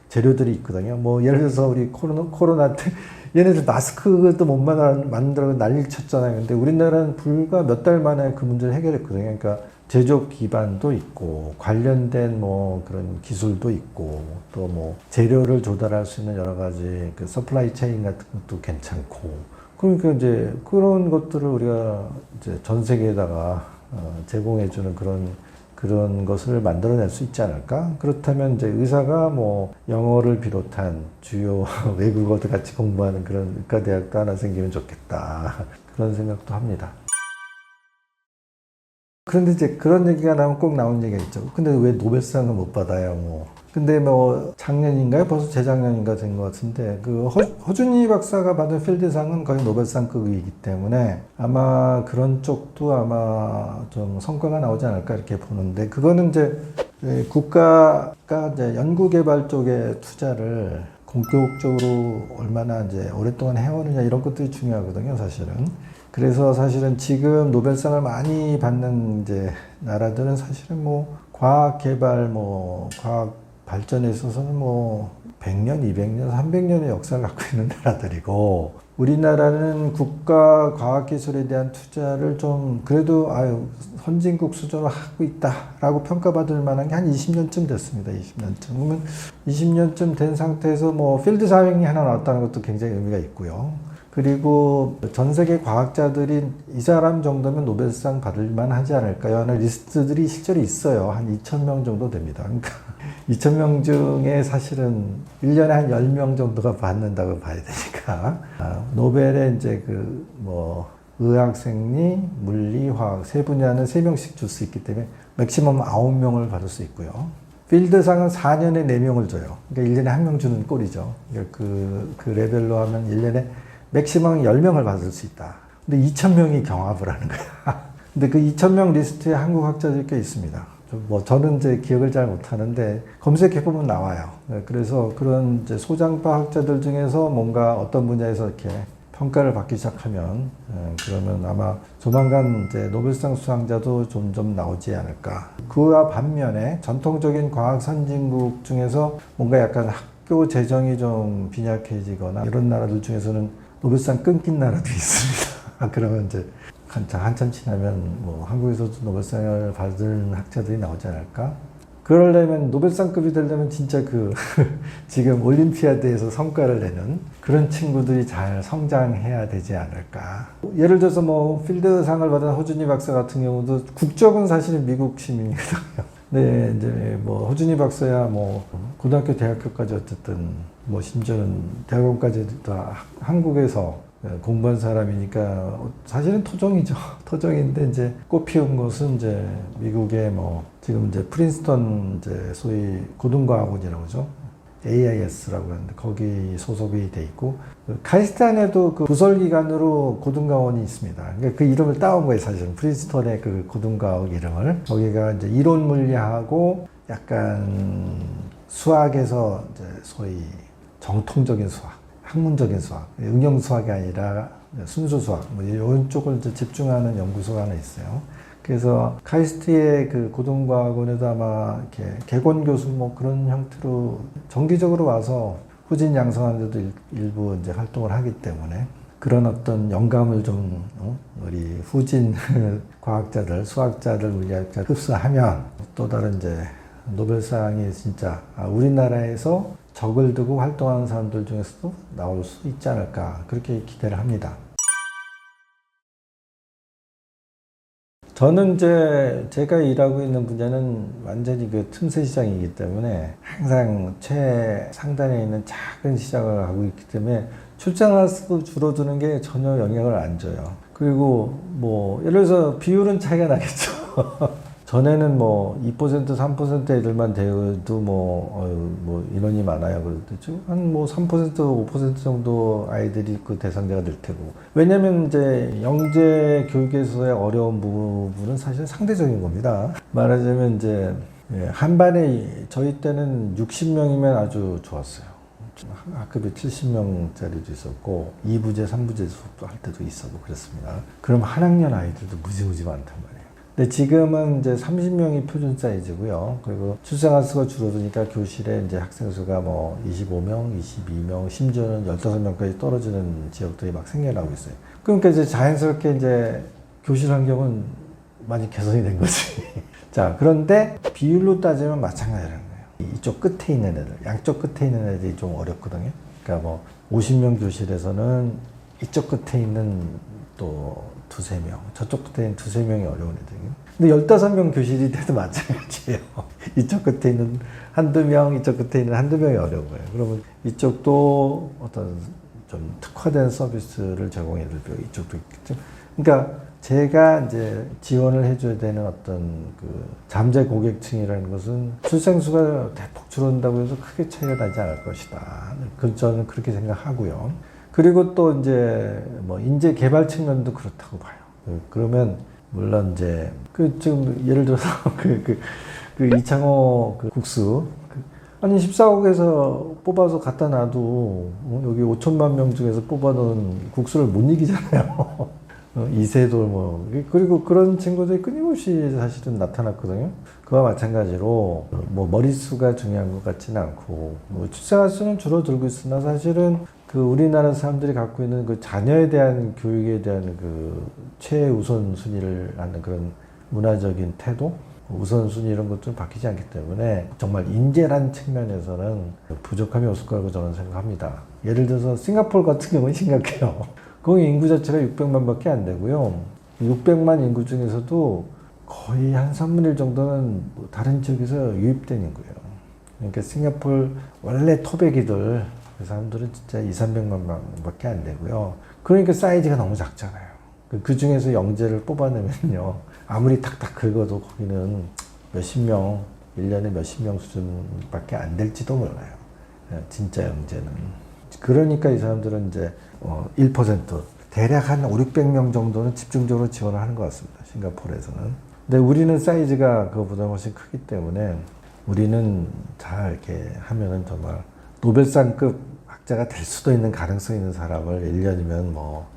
재료들이 있거든요. 뭐 예를 들어서 우리 코로나 때 얘네들 마스크도 못 만들어 난리를 쳤잖아요. 근데 우리나라는 불과 몇 달 만에 그 문제를 해결했거든요. 그러니까 제조업 기반도 있고 관련된 뭐 그런 기술도 있고 또 뭐 재료를 조달할 수 있는 여러 가지 그 서플라이 체인 같은 것도 괜찮고 그러니까 이제 그런 것들을 우리가 이제 전 세계에다가 제공해주는 그런 것을 만들어낼 수 있지 않을까? 그렇다면 이제 의사가 뭐 영어를 비롯한 주요 외국어도 같이 공부하는 그런 의과대학도 하나 생기면 좋겠다. 그런 생각도 합니다. 그런데 이제 그런 얘기가 나오면 꼭 나오는 얘기가 있죠. 근데 왜 노벨상을 못 받아요? 뭐. 근데 뭐 작년인가요? 벌써 재작년인가 된 것 같은데 그 허준희 박사가 받은 필드상은 거의 노벨상급이기 때문에 아마 그런 쪽도 아마 좀 성과가 나오지 않을까 이렇게 보는데 그거는 이제 국가가 이제 연구개발 쪽에 투자를 공격적으로 얼마나 이제 오랫동안 해오느냐 이런 것들이 중요하거든요, 사실은. 그래서 사실은 지금 노벨상을 많이 받는 이제 나라들은 사실은 뭐 과학 개발, 뭐 과학 발전에 있어서는 뭐 100년, 200년, 300년의 역사를 갖고 있는 나라들이고 우리나라는 국가 과학기술에 대한 투자를 좀 그래도 선진국 수준으로 하고 있다라고 평가받을 만한 게 한 20년쯤 됐습니다. 20년쯤. 그러면 20년쯤 된 상태에서 뭐 필드 사항이 하나 나왔다는 것도 굉장히 의미가 있고요. 그리고 전 세계 과학자들이 이 사람 정도면 노벨상 받을 만하지 않을까요? 하는 리스트들이 실제로 있어요. 한 2,000명 정도 됩니다. 그러니까 2,000명 중에 사실은 1년에 한 10명 정도가 받는다고 봐야 되니까. 노벨에 이제 의학, 생리, 물리, 화학 세 분야는 3명씩 줄 수 있기 때문에 맥시멈 9명을 받을 수 있고요. 필드상은 4년에 4명을 줘요. 그러니까 1년에 1명 주는 꼴이죠. 그 레벨로 하면 1년에 맥시멈 10명을 받을 수 있다. 근데 2,000명이 경합을 하는 거야. 근데 그 2,000명 리스트에 한국 학자들이 꽤 있습니다. 저는 이제 기억을 잘 못하는데 검색해보면 나와요. 그래서 그런 이제 소장파 학자들 중에서 뭔가 어떤 분야에서 이렇게 평가를 받기 시작하면 그러면 아마 조만간 이제 노벨상 수상자도 점점 나오지 않을까. 그와 반면에 전통적인 과학 선진국 중에서 뭔가 약간 학교 재정이 좀 빈약해지거나 이런 나라들 중에서는 노벨상 끊긴 나라도 있습니다. 그러면 이제 한참 지나면 한국에서도 노벨상을 받은 학자들이 나오지 않을까? 그러려면 노벨상급이 되려면 진짜 지금 올림피아드에서 성과를 내는 그런 친구들이 잘 성장해야 되지 않을까. 예를 들어서 필드상을 받은 허준희 박사 같은 경우도 국적은 사실은 미국 시민이거든요. 네, 이제 허준희 박사야 고등학교, 대학교까지 어쨌든 심지어는 대학원까지 다 한국에서 공부한 사람이니까 사실은 토종이죠. 토종인데 이제 꽃피운 곳은 이제 미국의 지금 이제 프린스턴 이제 소위 고등과학원이라고 그러죠. AIS라고 하는데 거기 소속이 돼 있고 카이스트 안에도 그 부설기관으로 고등과학원이 있습니다. 그러니까 그 이름을 따온 거예요, 사실은. 프린스턴의 그 고등과학 이름을. 거기가 이제 이론 물리하고 약간 수학에서 이제 소위 정통적인 수학, 학문적인 수학, 응용 수학이 아니라 순수 수학, 이런 쪽을 이제 집중하는 연구소가 하나 있어요. 그래서 카이스트의 그 고등과학원에도 아마 이렇게 객원 교수 그런 형태로 정기적으로 와서 후진 양성하는 데도 일부 이제 활동을 하기 때문에 그런 어떤 영감을 좀 우리 후진 과학자들, 수학자들, 물리학자들 흡수하면 또 다른 이제 노벨상이 진짜 우리나라에서 적을 두고 활동하는 사람들 중에서도 나올 수 있지 않을까 그렇게 기대를 합니다. 저는 이제 제가 일하고 있는 분야는 완전히 그 틈새 시장이기 때문에 항상 최상단에 있는 작은 시장을 하고 있기 때문에 출장할 수도 줄어드는 게 전혀 영향을 안 줘요. 그리고 예를 들어서 비율은 차이가 나겠죠. 전에는 2%, 3% 애들만 돼도 인원이 많아요. 그랬죠. 한 3%, 5% 정도 아이들이 그 대상자가 될 테고. 왜냐면 이제 영재 교육에서의 어려운 부분은 사실 상대적인 겁니다. 말하자면 이제 한 반에 저희 때는 60명이면 아주 좋았어요. 학급이 70명짜리도 있었고 2부제, 3부제 수업도 할 때도 있었고 그랬습니다. 그럼 한 학년 아이들도 무지무지 많단 말이에요. 근데 지금은 이제 30명이 표준 사이즈고요. 그리고 출생아 수가 줄어드니까 교실에 이제 학생 수가 25명, 22명, 심지어는 15명까지 떨어지는 지역들이 막 생겨나고 있어요. 그러니까 이제 자연스럽게 이제 교실 환경은 많이 개선이 된 거지. 자, 그런데 비율로 따지면 마찬가지라는 거예요. 이쪽 끝에 있는 애들, 양쪽 끝에 있는 애들이 좀 어렵거든요. 그러니까 50명 교실에서는 이쪽 끝에 있는 또 두세 명, 저쪽 끝에 있는 두세 명이 어려운 애들이에요. 근데 15명 교실이 돼도 마찬가지예요. 이쪽 끝에 있는 한두 명, 이쪽 끝에 있는 한두 명이 어려운 거예요. 그러면 이쪽도 어떤 좀 특화된 서비스를 제공해야 되고 이쪽도 있겠죠. 그러니까 제가 이제 지원을 해줘야 되는 어떤 그 잠재 고객층이라는 것은 출생수가 대폭 줄어든다고 해서 크게 차이가 나지 않을 것이다. 저는 그렇게 생각하고요. 그리고 또 이제 인재 개발 측면도 그렇다고 봐요. 그러면 물론 이제 지금 예를 들어서 이창호 국수 아니 14억에서 뽑아서 갖다 놔도 여기 5천만 명 중에서 뽑아놓은 국수를 못 이기잖아요. 이세돌 그리고 그런 친구들이 끊임없이 사실은 나타났거든요. 그와 마찬가지로 머릿수가 중요한 것 같지는 않고 출생아 수는 줄어들고 있으나 사실은 그 우리나라 사람들이 갖고 있는 그 자녀에 대한 교육에 대한 그 최우선 순위를 하는 그런 문화적인 태도, 우선순위 이런 것들은 바뀌지 않기 때문에 정말 인재란 측면에서는 부족함이 없을 거라고 저는 생각합니다. 예를 들어서 싱가포르 같은 경우는 심각해요. 거기 인구 자체가 600만밖에 안 되고요. 600만 인구 중에서도 거의 한 3분의 1 정도는 뭐 다른 지역에서 유입된 인구예요. 그러니까 싱가포르 원래 토백이들 그 사람들은 진짜 2, 300만밖에 안 되고요. 그러니까 사이즈가 너무 작잖아요. 그 중에서 영재를 뽑아내면요. 아무리 탁탁 긁어도 거기는 몇십 명, 1년에 몇십 명 수준밖에 안 될지도 몰라요. 진짜 영재는. 그러니까 이 사람들은 이제 1% 대략 한 5, 600명 정도는 집중적으로 지원을 하는 것 같습니다. 싱가포르에서는. 근데 우리는 사이즈가 그거보다 훨씬 크기 때문에 우리는 잘 이렇게 하면은 정말 노벨상급 학자가 될 수도 있는 가능성 있는 사람을 1년이면 뭐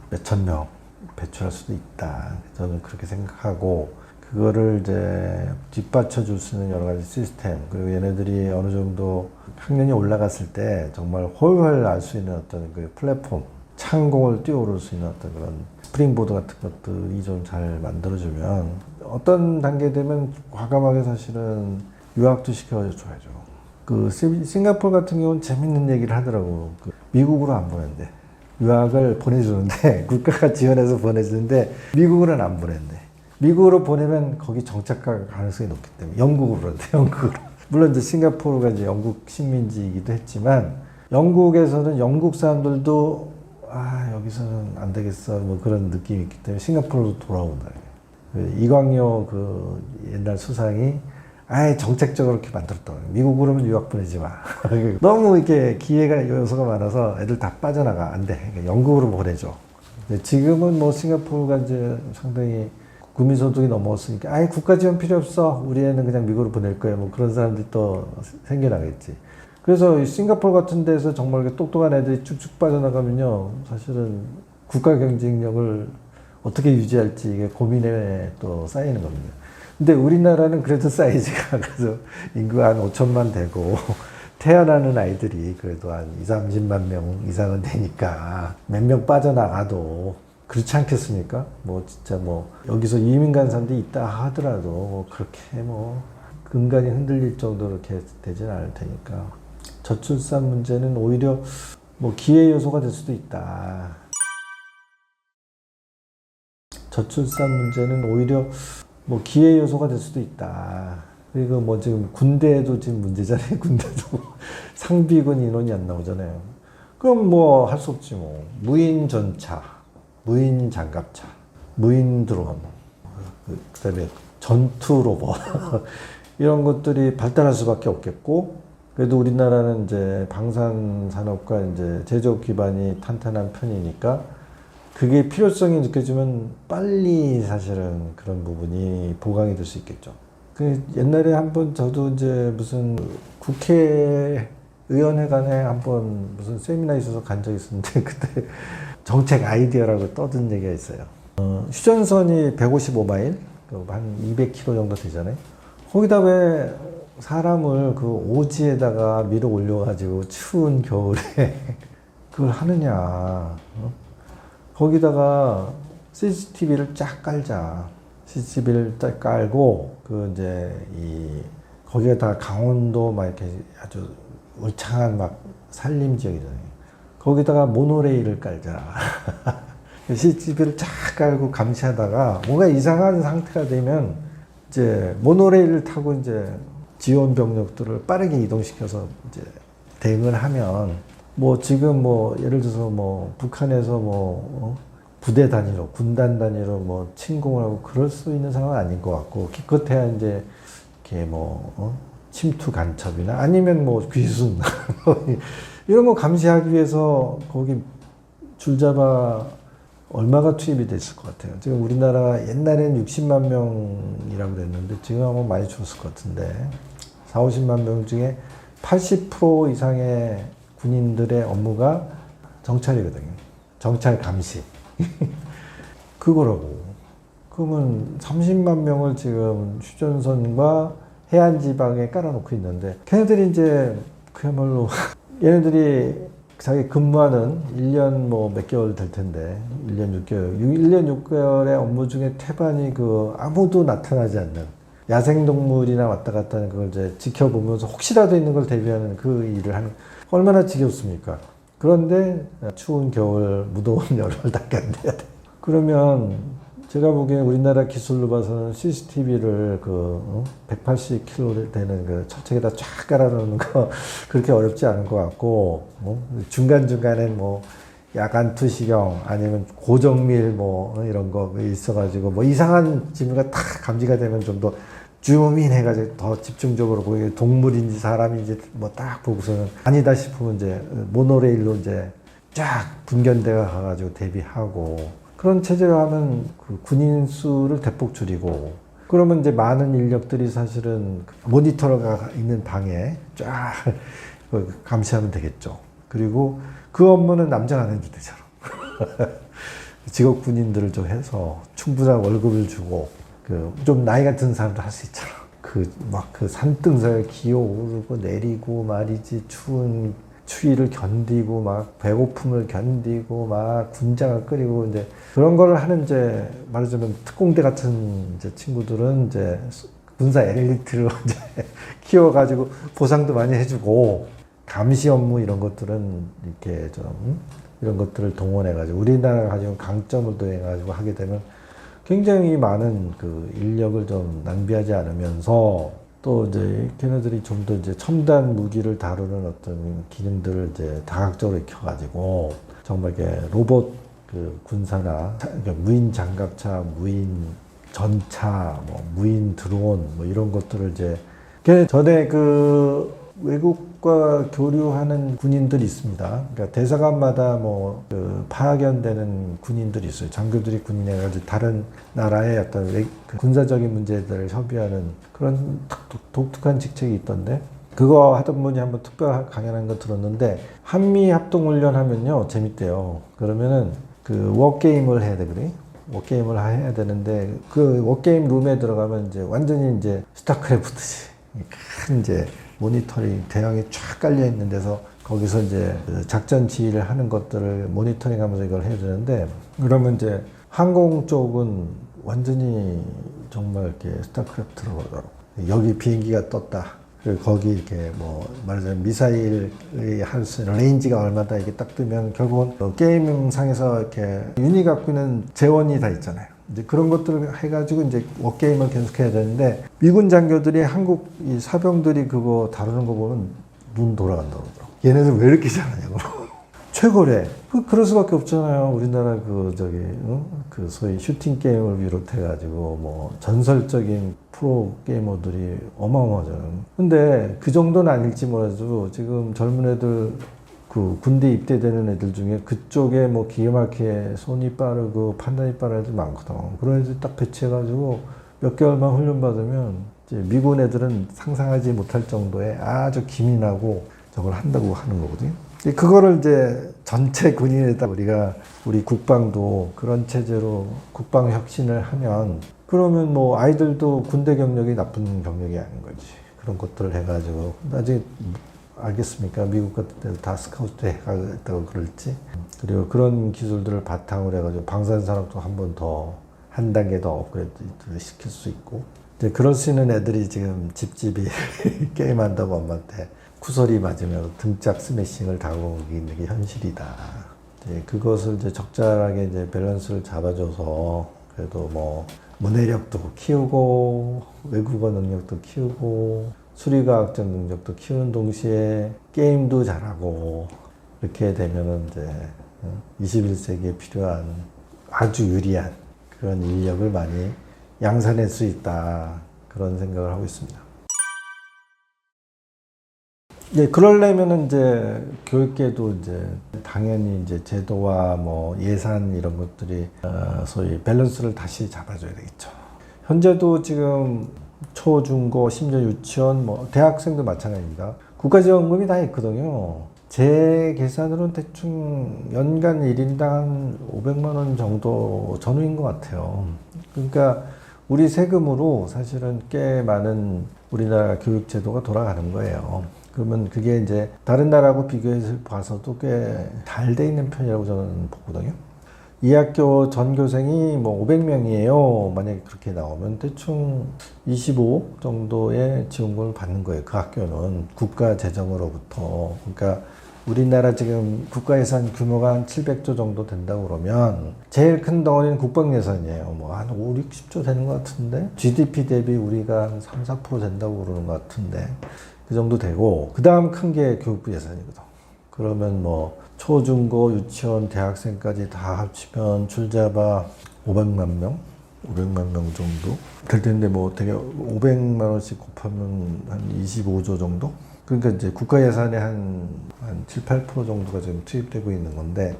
몇천 명 배출할 수도 있다. 저는 그렇게 생각하고 그거를 이제 뒷받쳐 줄 수 있는 여러 가지 시스템, 그리고 얘네들이 어느 정도 학년이 올라갔을 때 정말 훨훨 날 수 있는 어떤 그 플랫폼, 창공을 뛰어오를 수 있는 어떤 그런 스프링보드 같은 것들이 좀 잘 만들어주면 어떤 단계 되면 과감하게 사실은 유학도 시켜줘야죠. 그 싱가포르 같은 경우는 재밌는 얘기를 하더라고. 그 미국으로 안 보낸대. 유학을 보내주는데 국가가 지원해서 보내주는데 미국으로는 안 보낸대. 미국으로 보내면 거기 정착할 가능성이 높기 때문에 영국으로 그런데 영국으로. 물론 이제 싱가포르가 이제 영국 식민지이기도 했지만 영국에서는 영국 사람들도 여기서는 안 되겠어 뭐 그런 느낌이 있기 때문에 싱가포르로 돌아온다. 이광요 그 옛날 수상이 정책적으로 이렇게 만들었다고. 미국으로는 유학 보내지 마. 너무 이렇게 기회가 요소가 많아서 애들 다 빠져나가. 안 돼. 그러니까 영국으로 보내줘. 지금은 뭐 싱가포르가 이제 상당히 국민소득이 넘어왔으니까 국가 지원 필요 없어. 우리 애는 그냥 미국으로 보낼 거야. 뭐 그런 사람들이 또 생겨나겠지. 그래서 싱가포르 같은 데서 정말 똑똑한 애들이 쭉쭉 빠져나가면요. 사실은 국가 경쟁력을 어떻게 유지할지 이게 고민에 또 쌓이는 겁니다. 근데 우리나라는 그래도 사이즈가 그래서 인구가 한 5천만 되고 태어나는 아이들이 그래도 한 2, 30만 명 이상은 되니까 몇 명 빠져나가도 그렇지 않겠습니까? 뭐 진짜 뭐 여기서 이민 간 사람들이 있다 하더라도 뭐 그렇게 뭐 근간이 흔들릴 정도로 이렇게 되진 않을 테니까 저출산 문제는 오히려 뭐 기회 요소가 될 수도 있다. 저출산 문제는 오히려 뭐 기회 요소가 될 수도 있다. 그리고 뭐 지금 군대에도 지금 문제잖아요. 군대도 상비군 인원이 안 나오잖아요. 그럼 뭐 할 수 없지 뭐. 무인 전차, 무인 장갑차, 무인 드론, 그다음에 전투 로봇 이런 것들이 발달할 수밖에 없겠고, 그래도 우리나라는 이제 방산 산업과 이제 제조업 기반이 탄탄한 편이니까 그게 필요성이 느껴지면 빨리 사실은 그런 부분이 보강이 될 수 있겠죠. 그 옛날에 한번 저도 이제 무슨 국회의원회관에 한번 무슨 세미나 있어서 간 적이 있었는데 그때 정책 아이디어라고 떠든 얘기가 있어요. 휴전선이 155마일, 한 200km 정도 되잖아요. 거기다 왜 사람을 그 오지에다가 밀어 올려가지고 추운 겨울에 그걸 하느냐. 거기다가 CCTV를 쫙 깔자. CCTV를 딱 깔고, 거기에다가 강원도 막 이렇게 아주 울창한 막 산림 지역이잖아요. 거기다가 모노레일을 깔자. CCTV를 쫙 깔고 감시하다가 뭔가 이상한 상태가 되면 이제 모노레일을 타고 이제 지원 병력들을 빠르게 이동시켜서 이제 대응을 하면 뭐 지금 뭐 예를 들어서 뭐 북한에서 뭐 부대 단위로 군단 단위로 뭐 침공을 하고 그럴 수 있는 상황은 아닌 것 같고, 기껏해야 이제 이렇게 뭐 침투 간첩이나 아니면 뭐 귀순 이런 거 감시하기 위해서 거기 줄잡아 얼마가 투입이 됐을 것 같아요. 지금 우리나라 옛날에는 60만 명이라고 그랬는데 지금 아마 많이 줄었을 것 같은데 4, 50만 명 중에 80% 이상의 군인들의 업무가 정찰이거든요. 정찰 감시. 그거라고. 그러면 30만 명을 지금 휴전선과 해안 지방에 깔아놓고 있는데 걔네들이 이제 그야말로 얘네들이 자기 근무하는 1년 뭐 몇 개월 될 텐데 1년 6개월 1년 6개월의 업무 중에 태반이 그 아무도 나타나지 않는 야생동물이나 왔다 갔다 하는 그걸 이제 지켜보면서 혹시라도 있는 걸 대비하는 그 일을 하는 얼마나 지겹습니까? 그런데 추운 겨울, 무더운 여름을 다 견뎌야 돼. 그러면 제가 보기엔 우리나라 기술로 봐서는 CCTV를 180kg 되는 그 철책에다 쫙 깔아놓는 거 그렇게 어렵지 않은 것 같고, 중간중간에 뭐 야간 투시경 아니면 고정밀 뭐 이런 거 있어가지고 뭐 이상한 징후가 탁 감지가 되면 좀 더 줌인 해가지고 더 집중적으로 보이게 동물인지 사람인지 뭐 딱 보고서는 아니다 싶으면 이제 모노레일로 이제 쫙 분견대가 가가지고 대비하고 그런 체제로 하면 그 군인 수를 대폭 줄이고 그러면 이제 많은 인력들이 사실은 모니터가 있는 방에 쫙 감시하면 되겠죠. 그리고 그 업무는 남자가 안 해도 되잖아. 직업 군인들을 좀 해서 충분한 월급을 주고 좀 나이가 든 사람도 할 수 있잖아. 그 산등산을 기어 오르고 내리고 말이지 추위를 견디고 막 배고픔을 견디고 막 군장을 끓이고 이제 그런 걸 하는 이제 말하자면 특공대 같은 이제 친구들은 이제 군사 엘리트를 이제 키워가지고 보상도 많이 해주고 감시 업무 이런 것들은 이렇게 좀 이런 것들을 동원해가지고 우리나라가 가지고 강점을 더해가지고 하게 되면 굉장히 많은 그 인력을 좀 낭비하지 않으면서 또 이제 걔네들이 좀 더 이제 첨단 무기를 다루는 어떤 기능들을 이제 다각적으로 익혀가지고 정말 이게 로봇 그 군사나 무인 장갑차, 무인 전차, 뭐 무인 드론 뭐 이런 것들을 이제 전에 그 외국과 교류하는 군인들이 있습니다. 그러니까 대사관마다 그 파견되는 군인들이 있어요. 장교들이 군인해가지고 다른 나라의 어떤 그 군사적인 문제들을 협의하는 그런 독특한 직책이 있던데 그거 하던 분이 한번 특별 강연한 거 들었는데 한미 합동훈련 하면요 재밌대요. 그러면은 그 워게임을 해야 돼 그래. 워게임을 해야 되는데 그 워게임 룸에 들어가면 이제 완전히 이제 스타크래프트지. 큰 이제 모니터링 대형이 쫙 깔려 있는 데서 거기서 이제 작전 지휘를 하는 것들을 모니터링 하면서 이걸 해야 되는데 그러면 이제 항공 쪽은 완전히 정말 이렇게 스타크래프트로 가더라고. 여기 비행기가 떴다. 그리고 거기 이렇게 뭐 말하자면 미사일이 할 수 있는 레인지가 얼마다 이게 딱 뜨면 결국은 게임상에서 이렇게 유닛 갖고 있는 재원이 다 있잖아요. 이제 그런 것들을 해가지고 이제 워게임을 계속해야 되는데 미군 장교들이 한국 이 사병들이 그거 다루는 거 보면 눈 돌아간다고 그러더라고. 얘네들 왜 이렇게 잘하냐고. 최고래. 그럴 수밖에 없잖아요. 우리나라 그 소위 슈팅 게임을 비롯해가지고 뭐 전설적인 프로 게이머들이 어마어마하잖아요. 근데 그 정도는 아닐지 몰라도 지금 젊은 애들 그 군대 입대되는 애들 중에 그쪽에 뭐 기가 막히게 손이 빠르고 판단이 빠른 애들 많거든. 그런 애들 딱 배치해가지고 몇 개월만 훈련 받으면 이제 미군 애들은 상상하지 못할 정도의 아주 기민하고 저걸 한다고 하는 거거든요. 그거를 이제 전체 군인에다 우리 국방도 그런 체제로 국방 혁신을 하면 그러면 뭐 아이들도 군대 경력이 나쁜 경력이 아닌 거지. 그런 것들을 해가지고 나중에 알겠습니까? 미국 같은 데도 다 스카우트 해가겠다고 그럴지. 그리고 그런 기술들을 바탕으로 해가지고 방산산업도 한 번 더, 한 단계 더 업그레이드 시킬 수 있고. 이제 그럴 수 있는 애들이 지금 집집이 게임한다고 엄마한테 쿠소리 맞으면 등짝 스매싱을 당하는 게 현실이다. 이제 그것을 이제 적절하게 이제 밸런스를 잡아줘서 그래도 뭐 문해력도 키우고 외국어 능력도 키우고 수리과학적 능력도 키우는 동시에 게임도 잘하고 이렇게 되면은 이제 21세기에 필요한 아주 유리한 그런 인력을 많이 양산할 수 있다 그런 생각을 하고 있습니다. 예, 그러려면은 이제 교육계도 이제 당연히 이제 제도와 뭐 예산 이런 것들이 소위 밸런스를 다시 잡아줘야 되겠죠. 현재도 지금 초, 중, 고, 심지어 유치원, 뭐 대학생도 마찬가지입니다. 국가지원금이 다 있거든요. 제 계산으로는 대충 연간 1인당 500만 원 정도 전후인 것 같아요. 그러니까 우리 세금으로 사실은 꽤 많은 우리나라 교육제도가 돌아가는 거예요. 그러면 그게 이제 다른 나라하고 비교해서 봐서도 꽤 잘 돼 있는 편이라고 저는 보거든요. 이 학교 전교생이 뭐 500명이에요. 만약에 그렇게 나오면 대충 25억 정도의 지원금을 받는 거예요. 그 학교는 국가 재정으로부터. 그러니까 우리나라 지금 국가 예산 규모가 한 700조 정도 된다고 그러면 제일 큰 덩어리는 국방 예산이에요. 뭐 한 5, 60조 되는 것 같은데 GDP 대비 우리가 한 3, 4% 된다고 그러는 것 같은데 그 정도 되고 그 다음 큰 게 교육부 예산이거든. 그러면 뭐 초중고 유치원 대학생까지 다 합치면 줄잡아 500만 명 정도 될 텐데 뭐 되게 500만 원씩 곱하면 한 25조 정도? 그러니까 이제 국가 예산의 한 7, 8% 정도가 지금 투입되고 있는 건데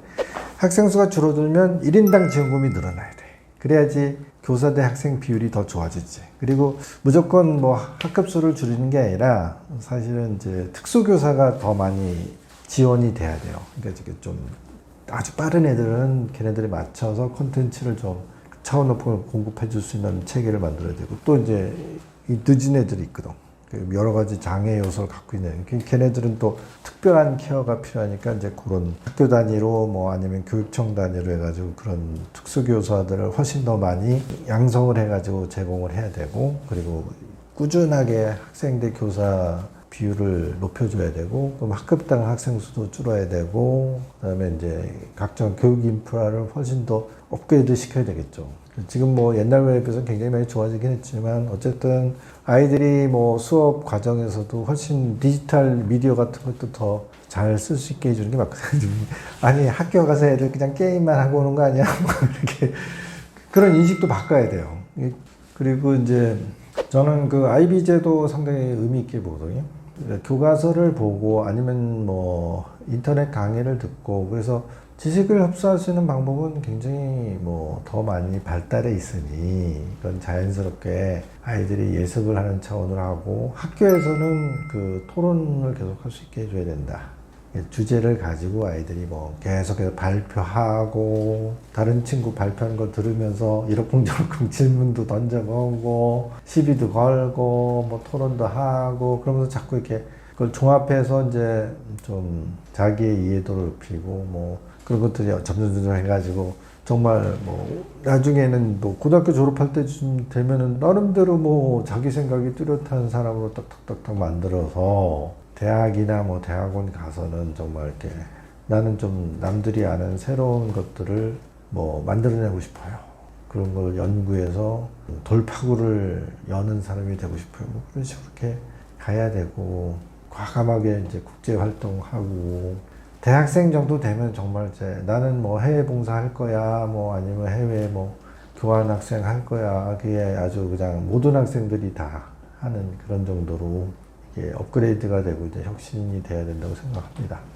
학생 수가 줄어들면 1인당 지원금이 늘어나야 돼. 그래야지 교사 대 학생 비율이 더 좋아지지. 그리고 무조건 뭐 학급 수를 줄이는 게 아니라 사실은 이제 특수교사가 더 많이 지원이 돼야 돼요. 그러니까 이게 좀 아주 빠른 애들은 걔네들에 맞춰서 콘텐츠를 좀 차원 높은 공급해 줄 수 있는 체계를 만들어야 되고 또 이제 이 늦은 애들이 있거든. 여러 가지 장애 요소를 갖고 있는 걔네들은 또 특별한 케어가 필요하니까 이제 그런 학교 단위로 뭐 아니면 교육청 단위로 해가지고 그런 특수교사들을 훨씬 더 많이 양성을 해가지고 제공을 해야 되고 그리고 꾸준하게 학생 대 교사 비율을 높여줘야 되고 그럼 학급당 학생 수도 줄어야 되고 그다음에 이제 각종 교육 인프라를 훨씬 더 업그레이드 시켜야 되겠죠. 지금 뭐 옛날에 비해서 굉장히 많이 좋아지긴 했지만 어쨌든 아이들이 뭐 수업 과정에서도 훨씬 디지털 미디어 같은 것도 더 잘 쓸 수 있게 해주는 게 맞거든요. 아니 학교 가서 애들 그냥 게임만 하고 오는 거 아니야? 뭐 이렇게 그런 인식도 바꿔야 돼요. 그리고 이제 저는 그 IB제도 상당히 의미 있게 보거든요. 교과서를 보고 아니면 뭐 인터넷 강의를 듣고 그래서 지식을 흡수할 수 있는 방법은 굉장히 뭐 더 많이 발달해 있으니 그건 자연스럽게 아이들이 예습을 하는 차원으로 하고 학교에서는 그 토론을 계속 할 수 있게 해줘야 된다. 주제를 가지고 아이들이 뭐 계속해서 발표하고 다른 친구 발표하는 거 들으면서 이러쿵저러쿵 질문도 던져보고 시비도 걸고 뭐 토론도 하고 그러면서 자꾸 이렇게 그걸 종합해서 이제 좀 자기의 이해도를 높이고 뭐 그런 것들이 점점 해가지고 정말 뭐 나중에는 뭐 고등학교 졸업할 때쯤 되면은 나름대로 뭐 자기 생각이 뚜렷한 사람으로 딱딱딱딱 만들어서 대학이나 뭐 대학원 가서는 정말 이렇게 나는 좀 남들이 아는 새로운 것들을 뭐 만들어내고 싶어요. 그런 걸 연구해서 돌파구를 여는 사람이 되고 싶어요. 뭐 그런 식으로 이렇게 가야 되고 과감하게 이제 국제 활동하고 대학생 정도 되면 정말 이제 나는 뭐 해외 봉사할 거야, 뭐 아니면 해외 뭐 교환 학생 할 거야. 그게 아주 그냥 모든 학생들이 다 하는 그런 정도로 이게 업그레이드가 되고 이제 혁신이 돼야 된다고 생각합니다.